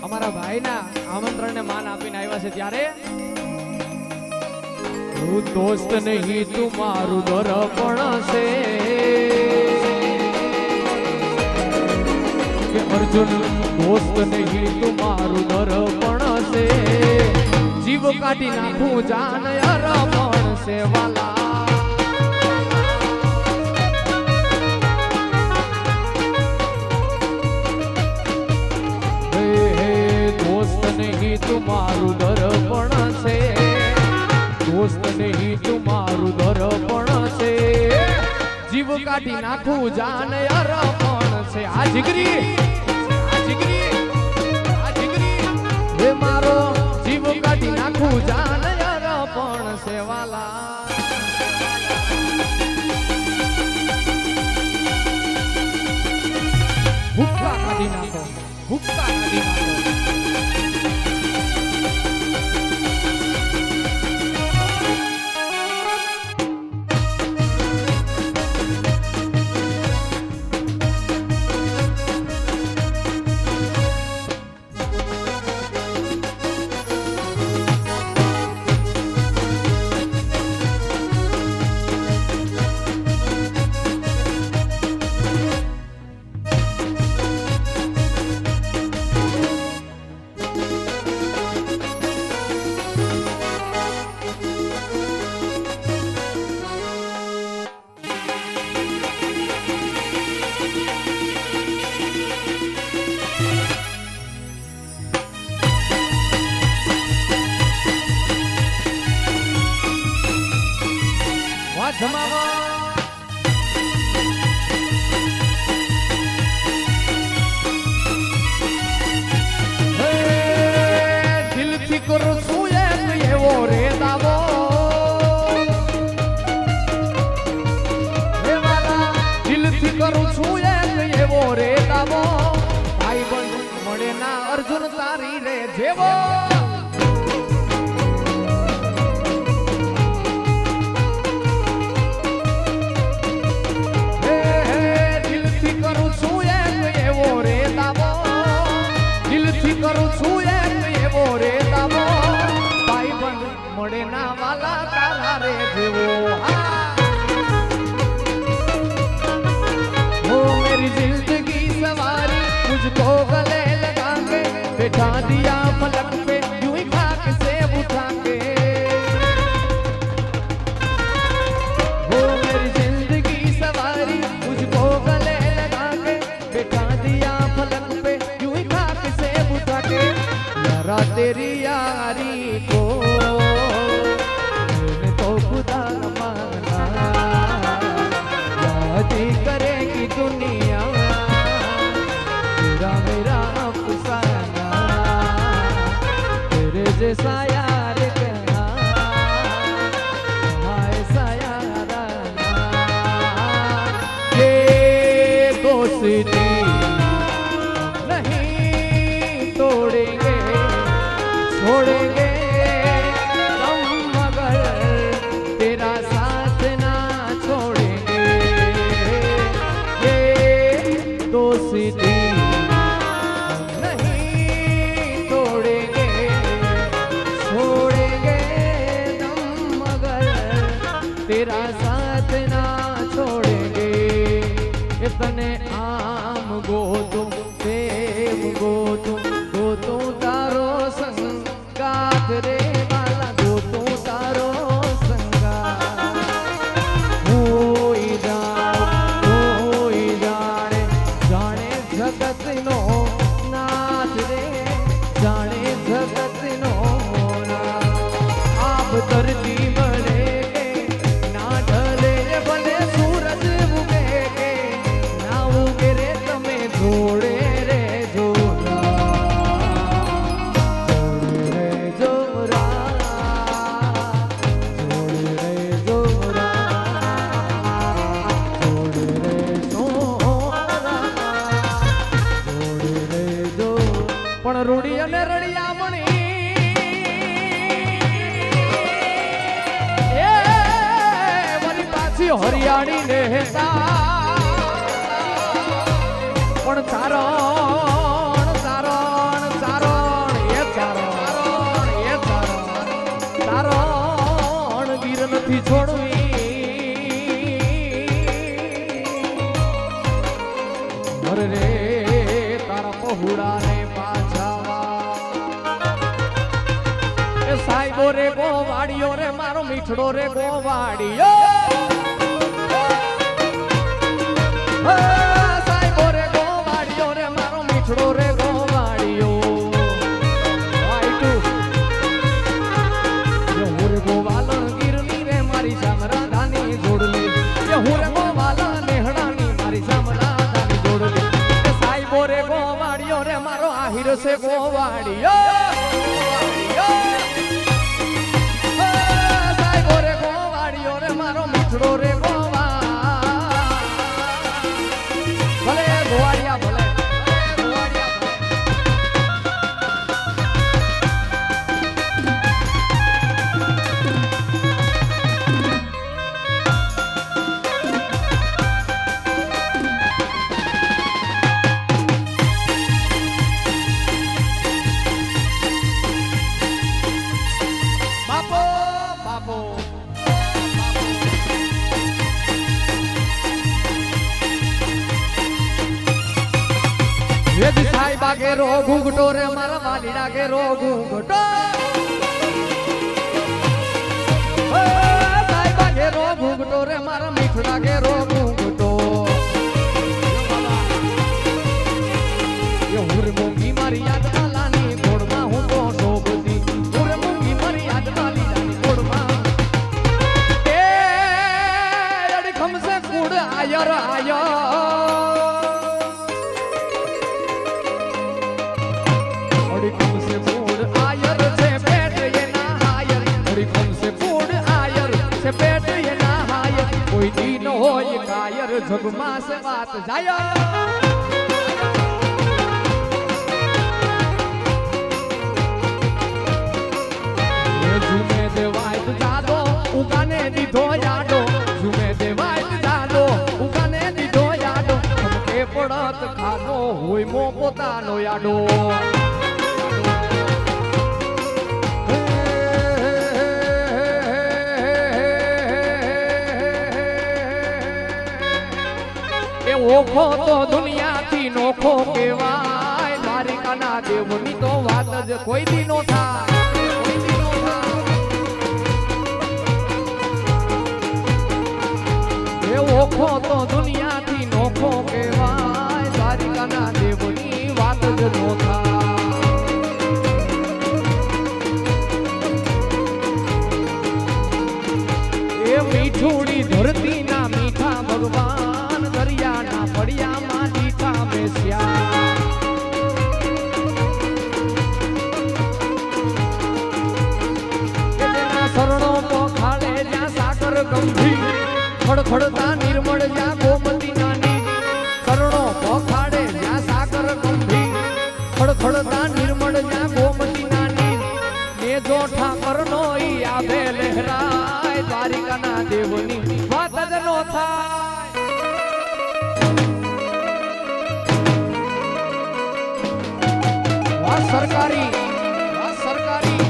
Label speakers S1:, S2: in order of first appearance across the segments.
S1: અમારા ભાઈના આમંત્રણને માન આપીને આવ્યા છે ત્યારે તું દોસ્ત નહીં તું મારું દર્પણ છે કે અર્જુન દોસ્ત નહીં તું મારું દર્પણ છે જીવ કાઢી નાખું જાન અર્પણ છે વાલા નહીં તુમારું દર્પણ છે દોસ્ત નહીં તુમારું દર્પણ છે જીવ કાઢી નાખું જાન અર્પણ છે આ જીગરી હે મારો જીવ કાઢી નાખું જાન અર્પણ છે વાલા ભૂક્કા કાઢી નાખો ભૂક્કા કાઢી નાખો દિલથી કરું છું એવો રે દાવો દિલથી કરું છું એવો રે દાવો ભાઈ બંધ મળે ના અર્જુન તારી રે જેવો મળે ના વાલા તારા રે જેવો हो मेरी जिंदगी सवारी मुझको गले लगा के बैठा दिया पलक पे यूं ही खाक से उठा के हो मेरी जिंदगी सवारी मुझको गले लगा के बैठा दिया पलक पे यूं ही खाक से उठा के यारा तेरी यारी को करेगी दुनिया तेरा मेरा अफसाना तेरे जैसा यार कहाँ ऐसा याराना ये दोस्ती नहीं तोड़ेंगे छोड़ेंगे हम मगर तेरा साथ ना छोड़ेंगे दोस्ती नहीं तोड़ेंगे छोड़ेंगे हम मगर तेरा साथ ना छोड़ेंगे इतने आम गोतुम प्रेम गोतुम तारो संगात रे वाला गोतुम तारो धरती बढ़े ना ढले भले सूरज उगे के ना उगे रे तमे जोड़े रे जोरा जोड़े रे जोरा जोड़े रे सोरा जोड़े रे जो पण रूड़ी अने रड़िया मणी हरियाणी नेता पण चारण चारण चारण બહુડાને પાછાવા એ સાહેબો રે ગોવાડિયો રે મારો મીઠડો રે ગોવાડિયો સાહેબો રે ગોવાડિયો રે મારો મીઠડો રે ગોવાડિયો હું રે ગોવાલણ ગીરની રે મારી સામરાધાની જોડલી હું રે ગોવાલણ નેહડાની મારી સામરાધાની જોડલી સાહેબો રે ગોવાડિયો રે મારો આહિર છે ગોવાડિયો સાહેબો રે ગોવાડિયો રે મારો મીઠડો રે ગોવા ભલે ગોવાડિયા ભલે સાહેબા કે રો ઘૂંઘટો રે મારા વાલીડા કે રો ઘૂંઘટો સાહેબા કે રો ઘૂંઘટો રે મારા મીઠડા કે રો ઘૂંઘટો હું રે મોંઘી મારી યાદ લાલાની ગોળમાં હું તો શોભતી હું રે મોંઘી મારી યાદ લાલીની ગોળમાં એ અડી ખમસે કુડ આયર આયર કોઈ દી ન હોય કાયર જગમાં સે વાત જાય ઝુમે દેવાય જાદો ઉગાને દીધો યાડો ઝુમે દેવાય જાદો ઉગાને દીધો યાડો કે પડત ખાનો હોય મો પોતાનો યાડો ઓખો તો દુનિયાથી નોખો કહેવાય દ્વારિકાના દેવની તો વાત જ કોઈ દી નો થાય કોઈ દી નો થાય એ ઓખો તો દુનિયાથી નોખો કહેવાય દ્વારિકાના દેવની વાત જ નો થાય એ મીઠુડી ધરતીના મીઠા ભગવાન દરિયાના પડ્યામાં દીઠા બેસ્યા તેના શરણો પોખાડે જ્યાં સાગર ગંભીર ખડખડતા નિર્મળ જ્યાં ગોમતી નાની શરણો પોખાડે જ્યાં સાગર ગંભીર ખડખડતા નિર્મળ જ્યાં ગોમતી નાની ને જો ઠાકરનો ઈ આભે લહેરાય દ્વારિકાના દેવની વાત જ નો થાય સરકારી સરકારી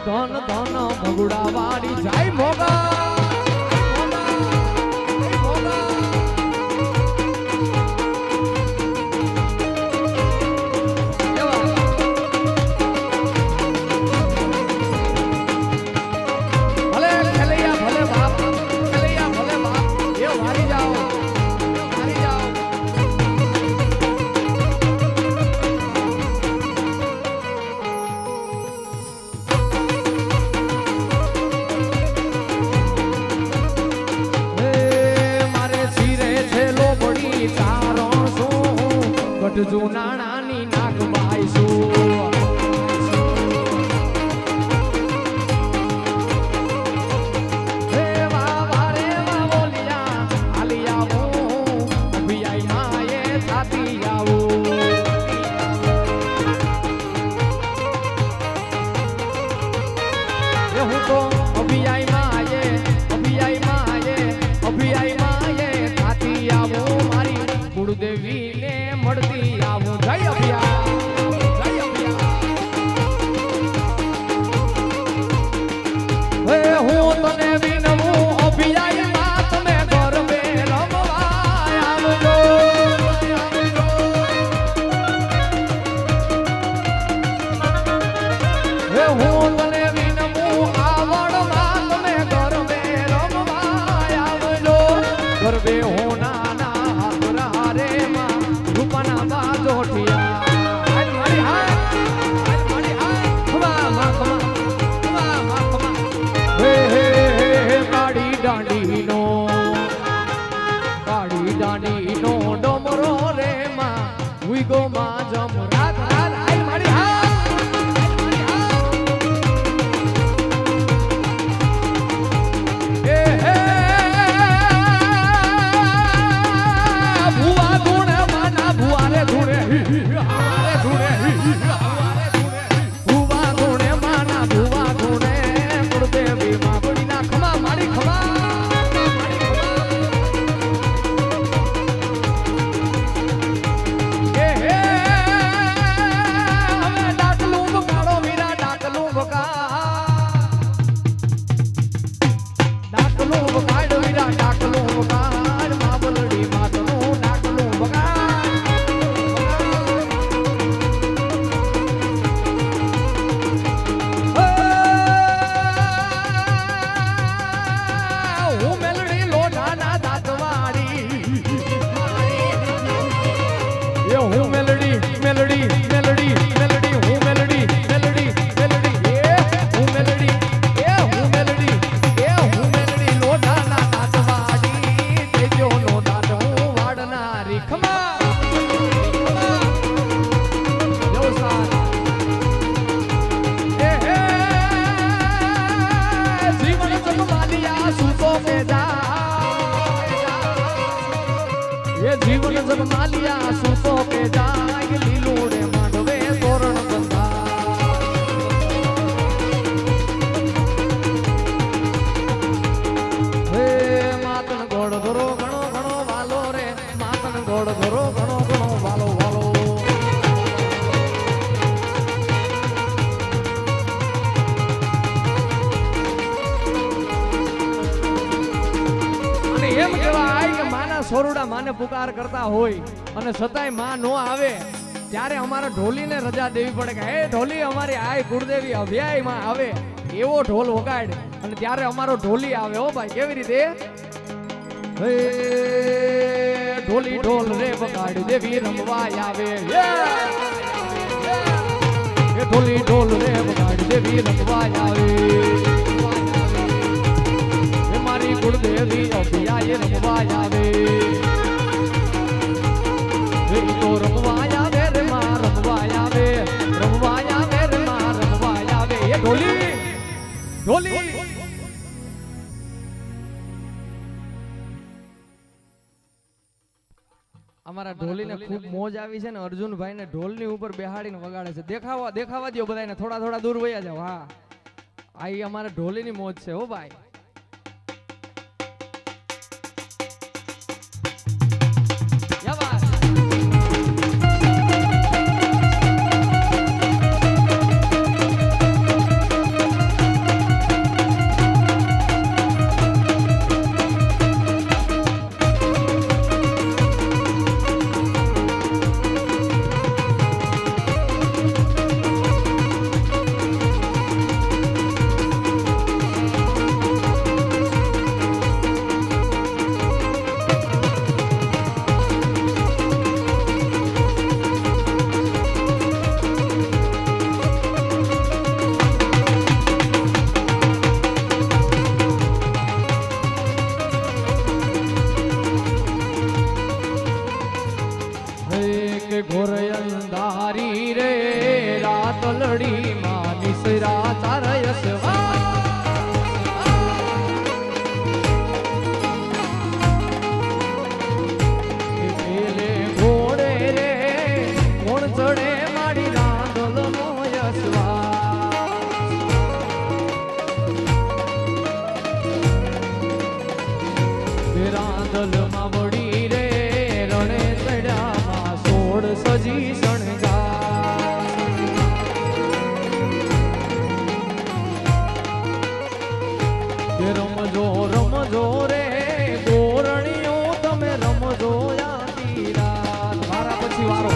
S1: ધન ધન ભગુડા વાળી જાય મોગા વધજુ નાણાની નાગબાઈ શું દેવી ને મળતી આવું જય અભિયા જય અભિયા હે હું તને વિનવું અભિયા માં તમે ગરબે રમવા આવજો હે હું તને વિનવું આવડમાં તમે ગરબે રમવા આવજો ગરબે હોના દાંડીનો ડમરો રે માં ઉઈગો માં જમ રાત રાત આઈ મારી એ હે ભુવા ધૂણે માના ભુવા રે ધૂણે આરે ધૂણે ભુવા ધૂણે માના ભુવા ધૂણે ગુરુદેવી માં બડીના ખમા મારી ખમા જીવન જગ માલિયા સુતો કે જાય લીલું રે માંડવે તોરણ બંધા હે માતન ગોળ ધરો ઘણો ઘણો વાલો રે માતન ગોળ ધરો ઘણો ઘણો વાલો વાલો અને એમ કહેવાય કે માના સોરુડા માને પુકાર કરતા હોય અને છતાંય માં નો આવે ત્યારે અમારા ઢોલીને રજા દેવી પડે કે હે ઢોલી અમારી આય ગુરુદેવી અભ્યાય માં આવે એવો ઢોલ વગાડ અને ત્યારે અમારો ઢોલી આવે હો ભાઈ કેવી રીતે હે ઢોલી ઢોલ રે વગાડ દેવી રમવા આવે હે ઢોલી ઢોલ રે વગાડ દેવી રમવા આવે મારી ગુરુદેવી અભિયાય રમવા આવે તો રમવા આવે રે માં રમવા આવે રે માં રમવા આવે એ ઢોલી ઢોલી અમારા ઢોલીને ખૂબ મોજ આવી છે ને અર્જુનભાઈ ને ઢોલની ઉપર બેહાડીને વગાડે છે દેખાવા દો બધાને થોડા થોડા દૂર વયા જાવ હા આ અમારા ઢોલીની મોજ છે હો ભાઈ ગોંડલ માં વળી રે રણે ચડ્યામાં સોળ સજી શણગાર રમજો રમજો રે ગોરણીઓ તમે રમજો આખી રાત મારા પછી વારો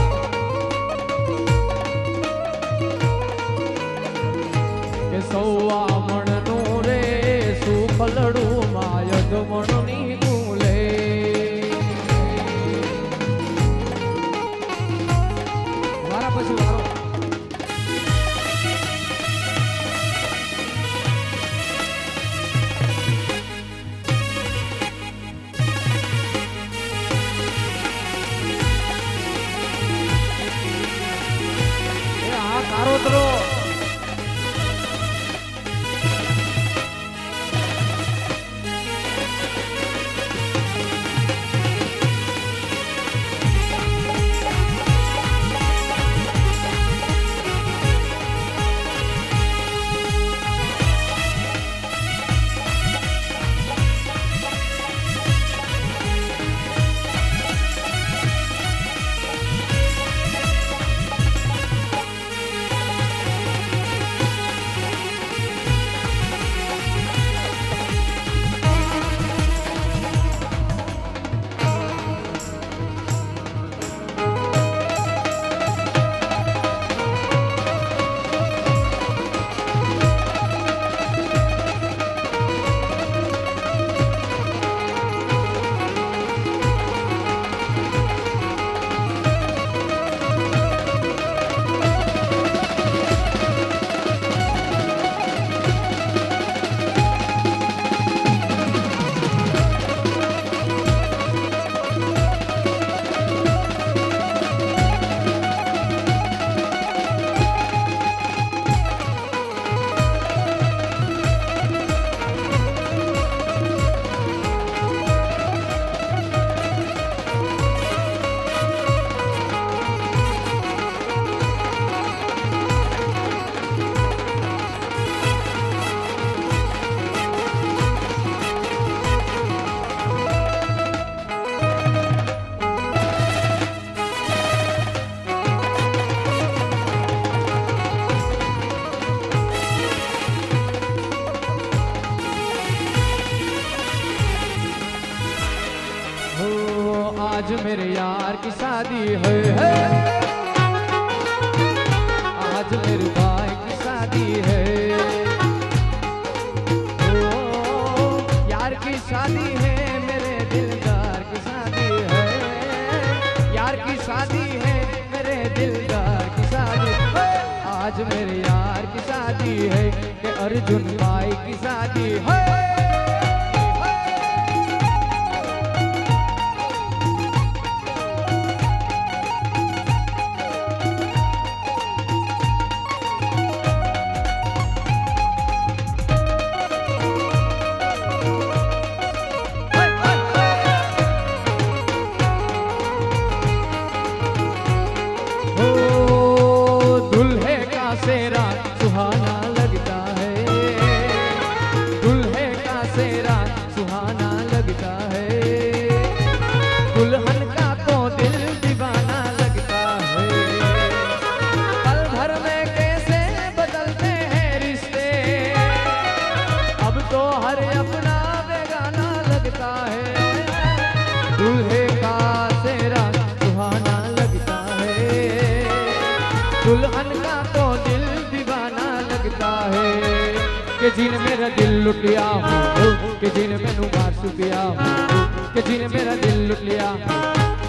S1: કે સૌવા મણનું રે સુખલડું માયદ મણની ગુલે મારા પછી વારો કારોતરો आज मेरे यार की शादी है आज मेरे भाई की शादी है ओ यार की शादी है मेरे दिलदार की शादी है यार की शादी है मेरे दिलदार की शादी है आज मेरे यार की शादी है कि अर्जुन भाई की शादी है सेरा सुहाना लगता है दूल्हे का सेरा सुहाना लगता है दुल्हन का तो दिल दीवाना लगता है पल भर में कैसे बदलते हैं रिश्ते अब तो हर अपना बेगाना लगता है दूल्हे का सेरा सुहाना लगता है दुल्हन का तो दिल दीवाना लगता है कि जिन मेरा दिल लुट लिया कि जिन मैनू मार सुपिया कि जिन मेरा दिल लुट लिया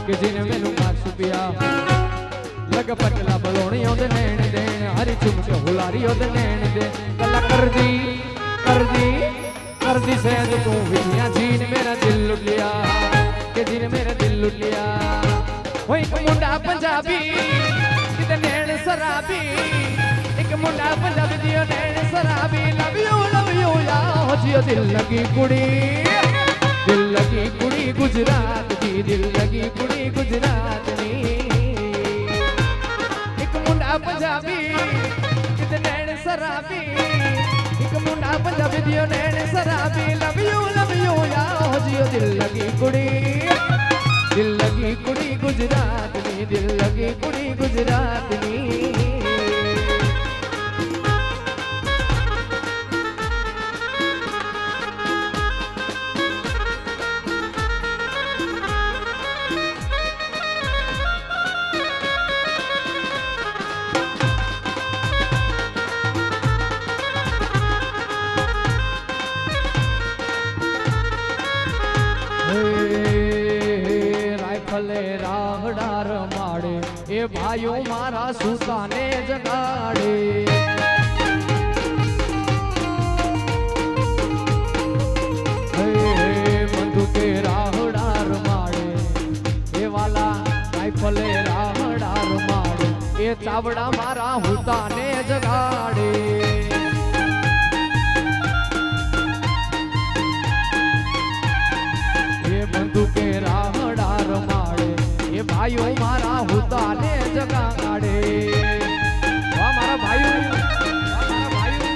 S1: कि जिन मैनू मार सुपिया लग पटला बलोनी ओदे नैन देन हरी चुमक हुलारी ओदे नैन दे गल्ला कर दी सैद तू विधियां जिन मेरा दिल लुट लिया कि जिन मेरा दिल लुट लिया ओए एक मुंडा पंजाबी किते नैन शराबी एक मुंडा पंजाबी दियो नैन शराबी लव यू या हो जियो दिल लगी कुड़ी गुजरात दी दिल लगी कुड़ी गुजरात नी एक मुंडा पंजाबी किते नैन शराबी एक मुंडा पंजाबी दियो नैन शराबी लव यू या हो जियो દિલ લગી કુડી, દિલ લગી કુડી ગુજરાતની, દિલ લગી કુડી ગુજરાતની. રાયફલે રાહડા રમાડે એ ભાઈઓ મારા સુતાને જગાડે. બંદૂકે રાહડા રમાડે એ વાલા, રાયફલે રાહડા રમાડે એ ચાવડા મારા હુતાને જગાડે. બંદૂકે રાહડા રમાડે એ ભાઈઓ મારા હુતાને જગાડે. વાહ મારા ભાઈઓ, વાહ મારા ભાઈઓ.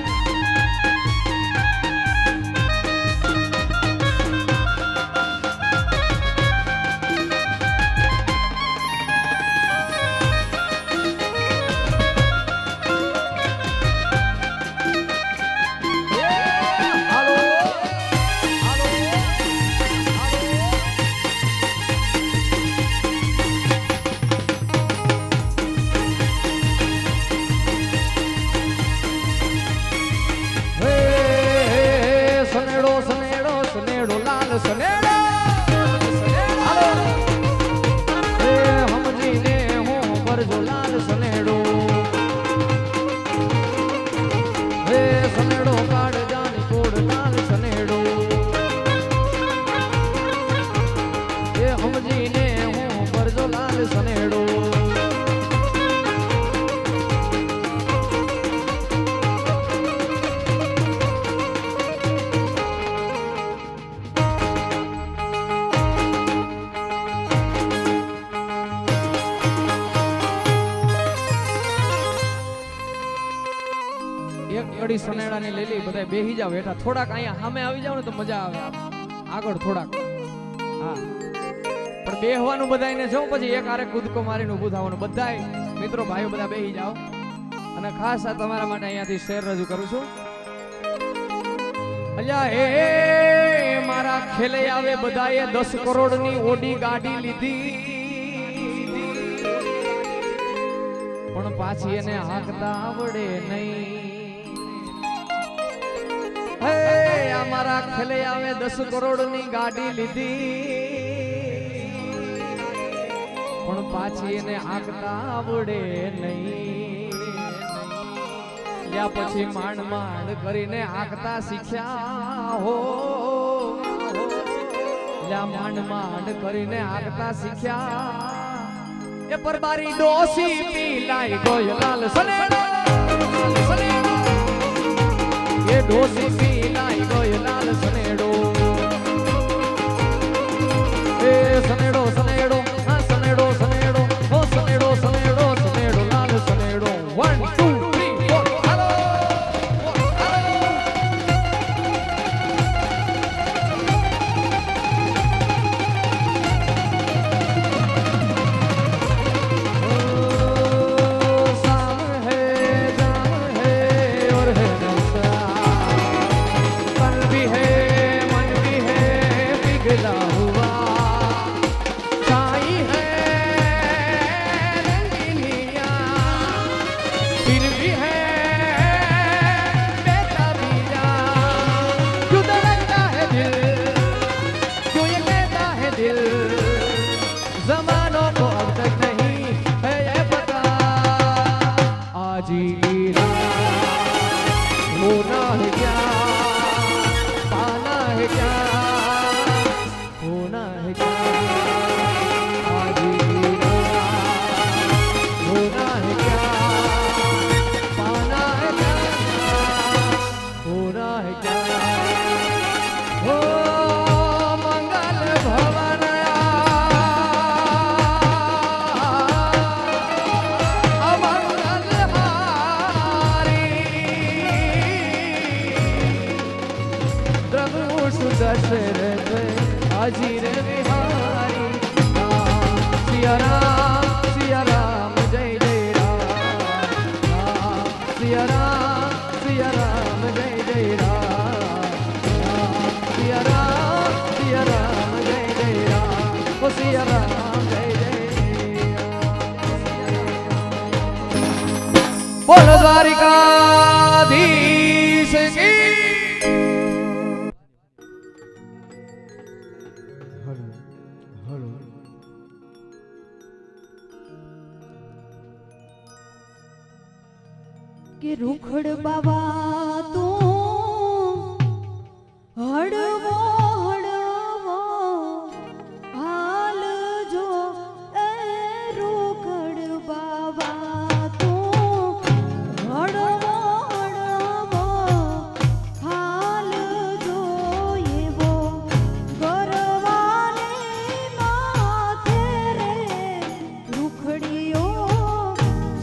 S1: કડી સનેડાની લઈ લઈ બધા બેહી જાવ હેઠા, થોડાક અહીંયા સામે આવી જાવ ને તો મજા આવે. આગળ થોડાક, હા પણ બેહવાનું બધાને જો, પછી એક આરે કૂદકો મારીને ઊભું થવાનું. બધાય મિત્રો ભાઈઓ બધા બેહી જાવ. અને ખાસ આ તમારા માટે અહીંયાથી શેર રજૂ કરું છું. અલ્યા હે મારા ખેલે આવે બધાએ 10 કરોડની ઓડી ગાડી લીધી, પણ પાછી એને હાંકતા આવડે નહીં. હે અમારા ખેલે આવે 10 કરોડની ગાડી લીધી, પણ પાછી એને હાંકતા આવડે નહીં. યા પછી માંડ માંડ કરીને હાંકતા શીખ્યા હો, યા માંડ માંડ કરીને હાંકતા શીખ્યા. એ પરબારી ડોસી પી લાઈ ગોયલાલ સનેડો, એ ડોસી પી લાઈ ગોયલાલ સનેડો. એ સનેડો સનેડો, હા સનેડો સનેડો, ઓ સનેડો સનેડો, સનેડો લાલ સનેડો. 1 2 3 4 હાલો દશરથ राजी रे बिहारी राम सिया राम जय जय राम सिया राम जय जय राम सिया राम जय जय राम ओ सिया राम जय जय बोलो द्वारिकाधीश की
S2: કે રૂખડ બાવા તું હળવો હળવો હાલ જો એ રૂખડ બાવા તું હળવો હળવો હાલ જો એવો ગરવાને માથે રે રૂખડીઓ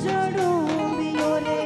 S2: ચડુંબિયો રે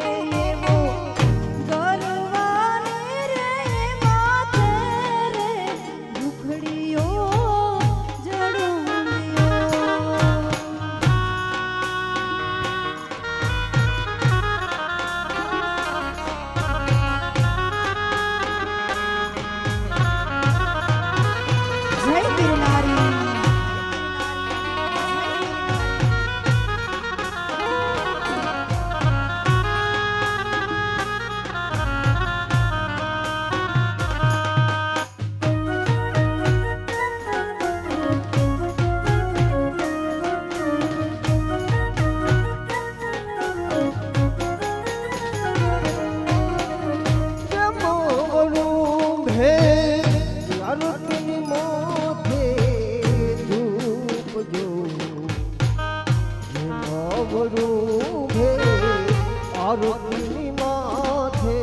S3: આરતી માથે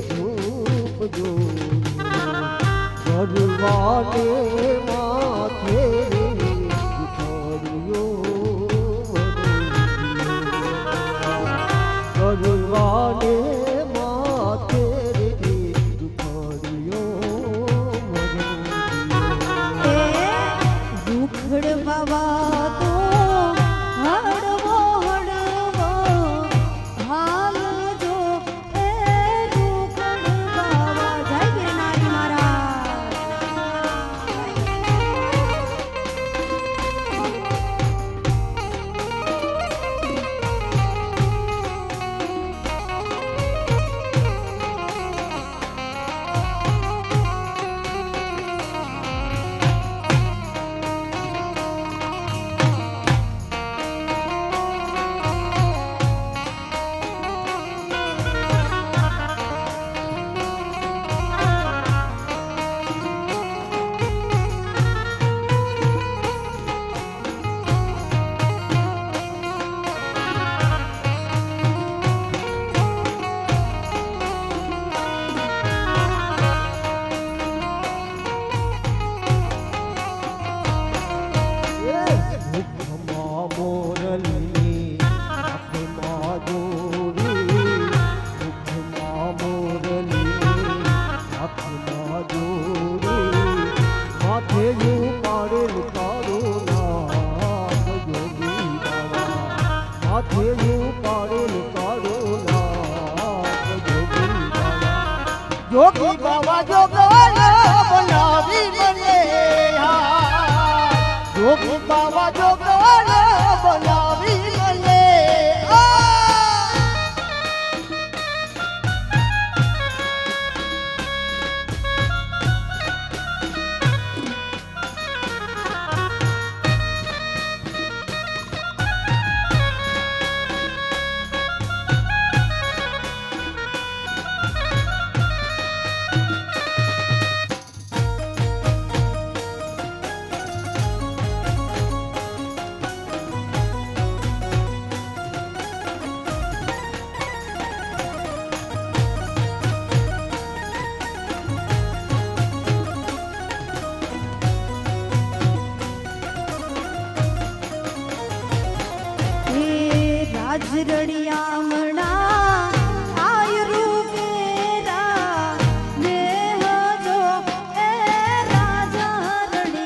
S3: ધૂપ જો ગરવાને માથે ઉઠાડ્યો ગરવાને માથે ઉઠાડ્યો
S2: રૂખડ બાવા તો હળવો હળવો હાલ જો એ રૂખડ બાવા જય ગિરનારી મહારાજ
S3: જોગી બાબા જોગવાને બનાવી મને જોગી બાબા જોગવાને બનાવી મને
S2: રાજરડિયામણા આયરું કેરા નેહ જો એ રાજરડિયામણા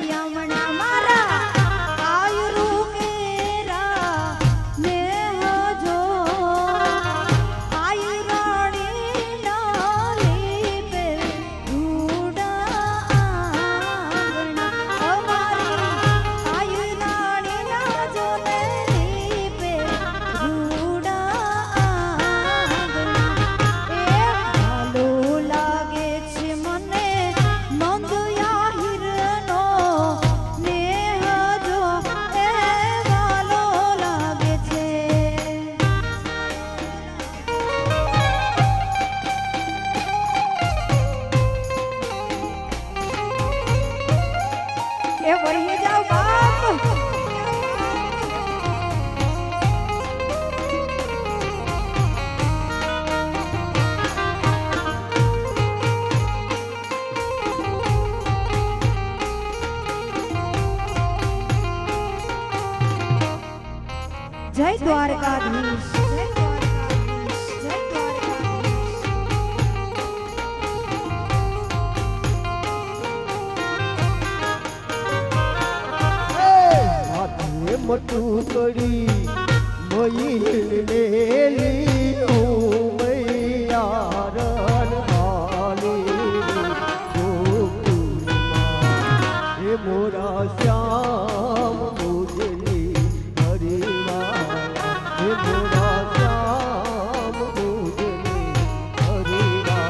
S2: એ વહી જાઓ બાપ જય દ્વારકાધીશ જય દ્વારકાધીશ જય દ્વારકાધીશ
S3: હાથે મટું કરી મયીને લીધું મૈયા રણ હાલી ગોકુળમાં હે મોરા શ્યામ મુજની હરિવાલા હે મોરા શ્યામ મુજની હરિવાલા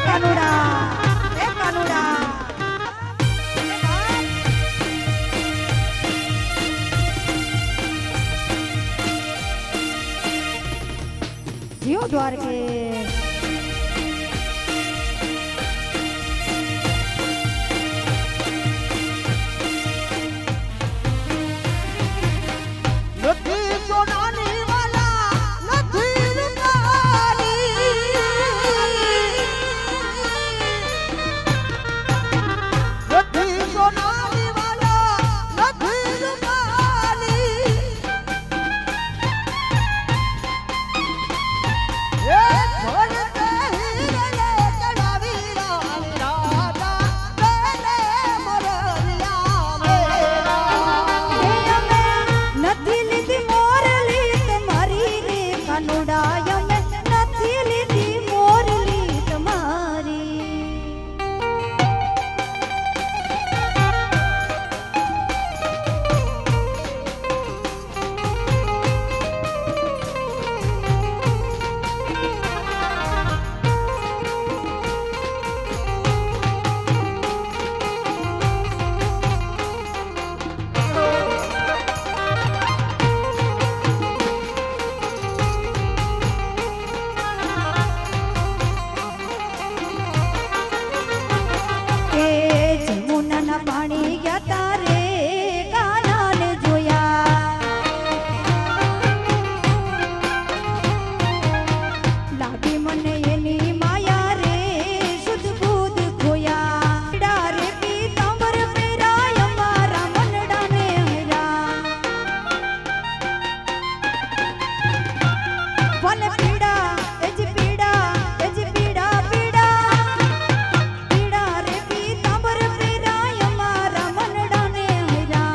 S2: કાનુડા એ કાનુડા જીઓ દ્વારકેશ
S3: નથી સોનાની વાલા નથી રૂપાની નથી સોનાની વાલા નથી રૂપાની એ છોડતે હીરે ચડાવી રાણી રાજા તેને મરલિયા મેરા
S2: નથી લીધી મોરલી તમારી રે કાનુડા અમે નથી લીધી મોરલી તમારી કે જમુનાના પાણી ગયા તારે કાનાને જોયા લાગી મને એની માયા રે શુદ્ધ બુદ્ધ ખોયા ડારે પીતાંબર પેરાય અમારા મનડાને હૈરા ભલે પીડા એજ પીડા એજ પીડા પીડા પીડા રે પીતાંબર પેરાય અમારા મનડાને હૈરા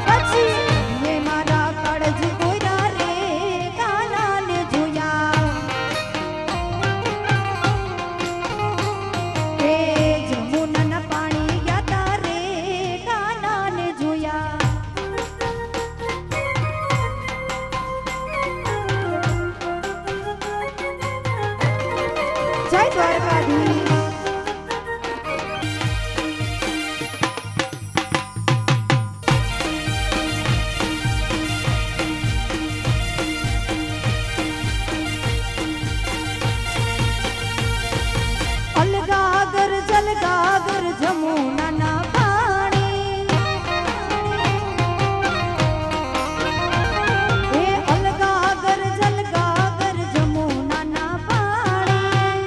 S2: પછી એ મારા કાળજ કોયરા રે કાનાને જોયા એ જમુનાના પાણી ગયા તારે કાનાને જોયા જય દ્વારકાધીશ અલગાગર જલગાગર જમુનાના પાણી એ અલગાગર જલગાગર જમુનાના પાણી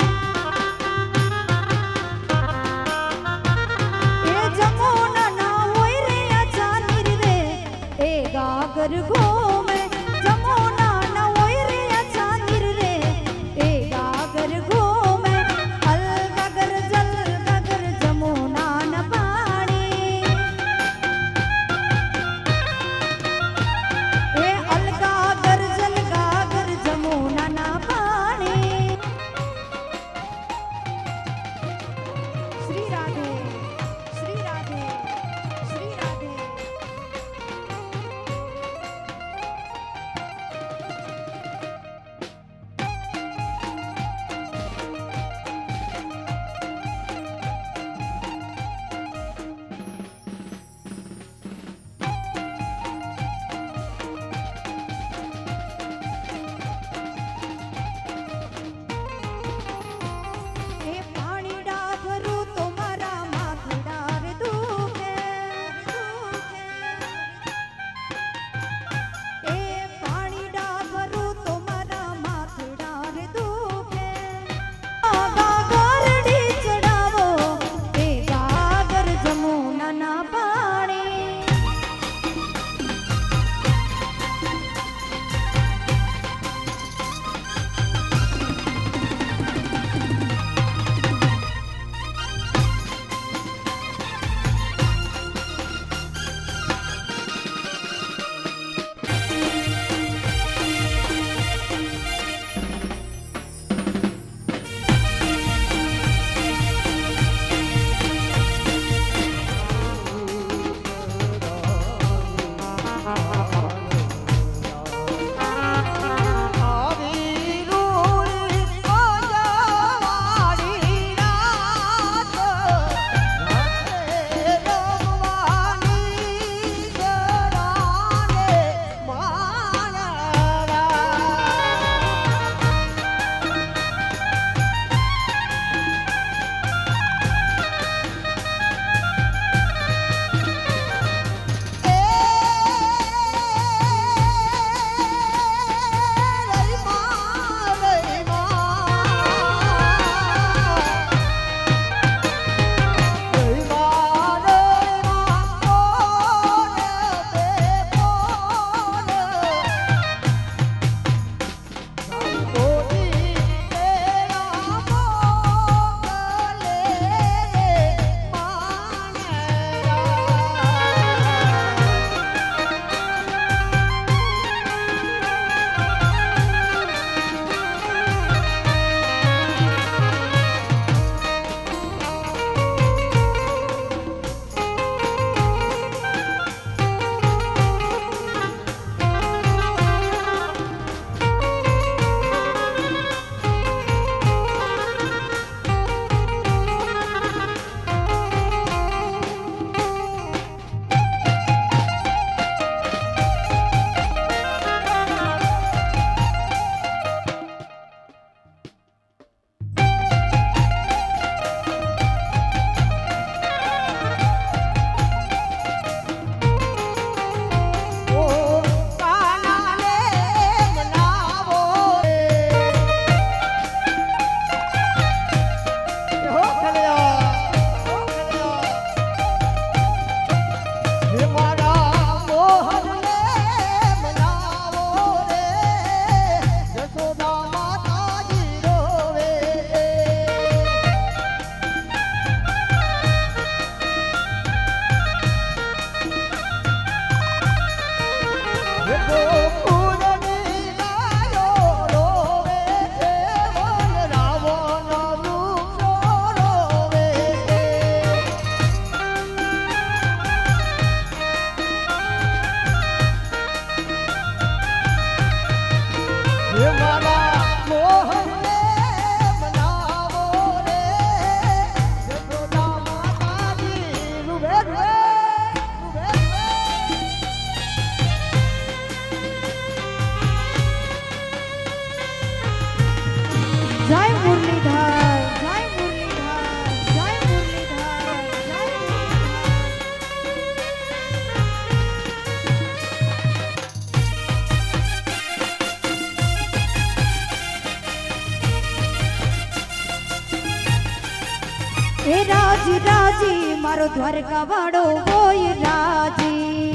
S2: એ રાજી રાજી મારો દ્વારકા વાળો હોય રાજી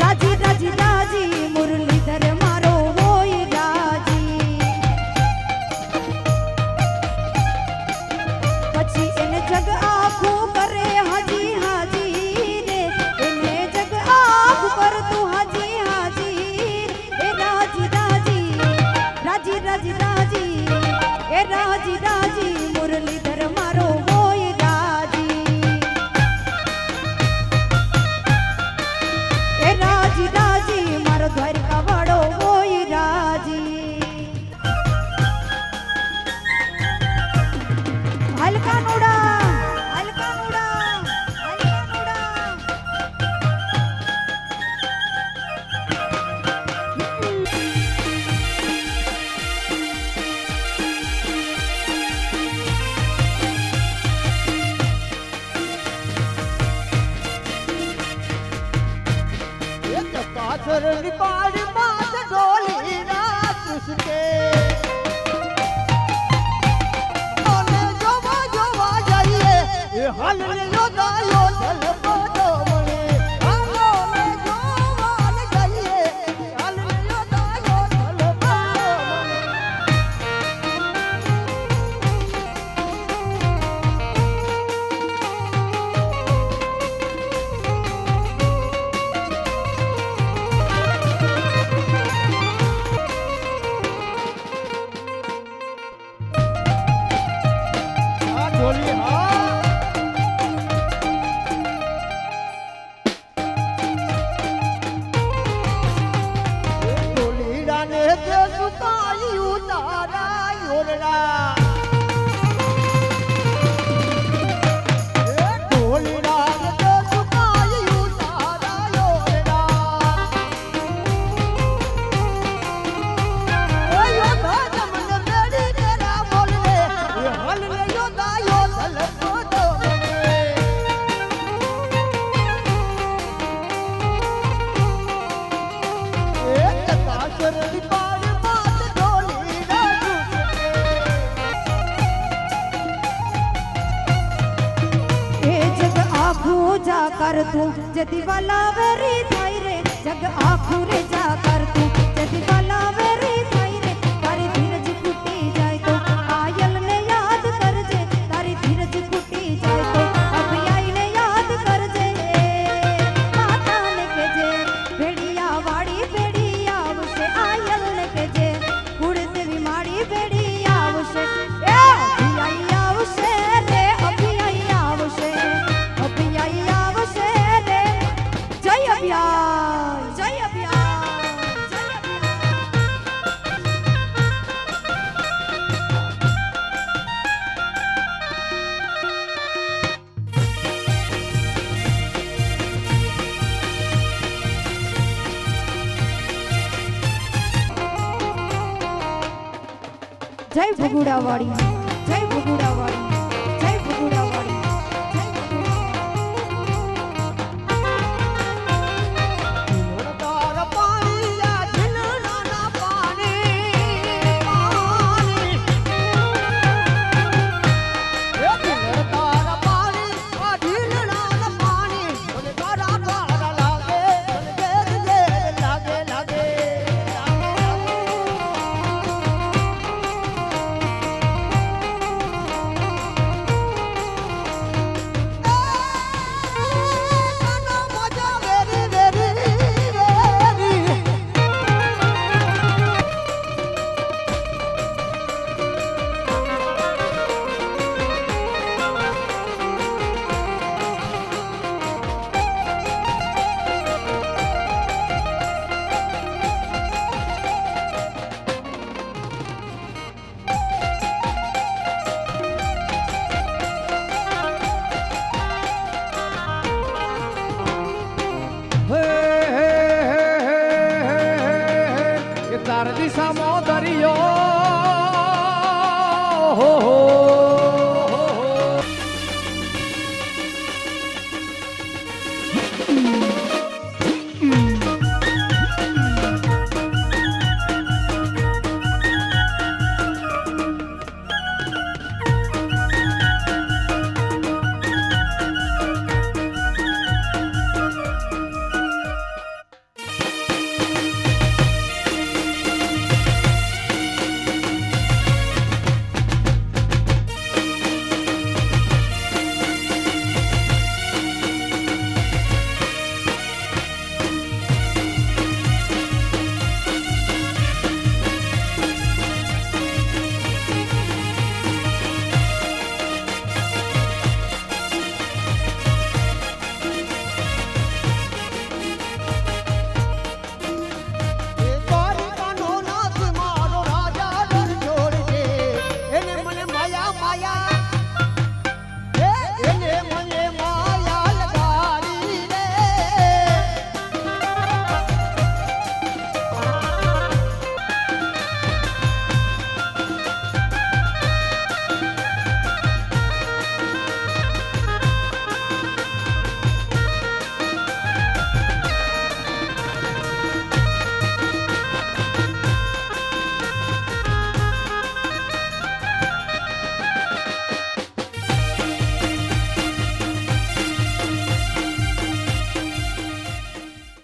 S2: રાજી રાજી રાજી મુરલીધર મારો હોય રાજી પછી એને જગ આખું કરે હાજી હાજી રે એને જગ આખું કરતું હાજી હાજી એ રાજી રાજી રાજી રાજી રાજી એ રાજી રાજી મુરલીધર મારો હોય રાજી એ રાજી રાજી મારો દ્વારકા વાળો હોય રાજી હલકા નોડા હલકા નોડા હલકા નોડા
S3: પાછળની પાડીમાં જ ઢોલીના કૃષ્ણે અને જોવા જોવા જઈએ એ હાલને યોદાયો જલપતો મને હાલો ને જોવા ને જઈએ હાલને યોદાયો જલપતો મને આ ઢોલી હા ઢોલીડાને તે સુતાઈ ઉતારા યોરડા ઢોલીડાને તે સુતાઈ ઉતારા યોરડા યોધા તમને બેડી તેરા બોલવે એ હલને યોદાયો જલપતો મને એક કાશરની પાડીમાં જ ઢોલીના કૃષ્ણે
S2: એ જગ આખું જા કરતું જે દિવાલા વેરી થાય રે જગ આખું રે જા કરતું જે દિવાલા વેરી થાય રે તારી ધીરજ ફૂટી જાય તો આયલ ને યાદ કરજે તારી ધીરજ ફૂટી જાય તો અભિયાઈ ને યાદ કરજે માતા ને કહેજે ભેડિયા વાળી ભેડી આવશે આયલ ને કહેજે કુળદેવી માળી ભેડી આવશે એ અભિયાઈ આવશે રે અભિયાઈ આવશે અભિયાઈ આવશે રે જય અભિયાઈ જય અભિયાઈ જય અભિયાઈ જય ભગુડાવાળી જય ભગુડાવાળી જય ભગુડાવાળી જય ભગુડાવાળી
S3: તાર પાણી આ ઝીલડાના પાણી પાણી એ તાર પાણી આ ઝીલડાના પાણી મને તારા તારા લાગે મને ઘેર લાગે લાગે મજા વેરી વેરી વેરી
S1: હે હે હે હે હે હે. એ તાર દિશામાં દરિયો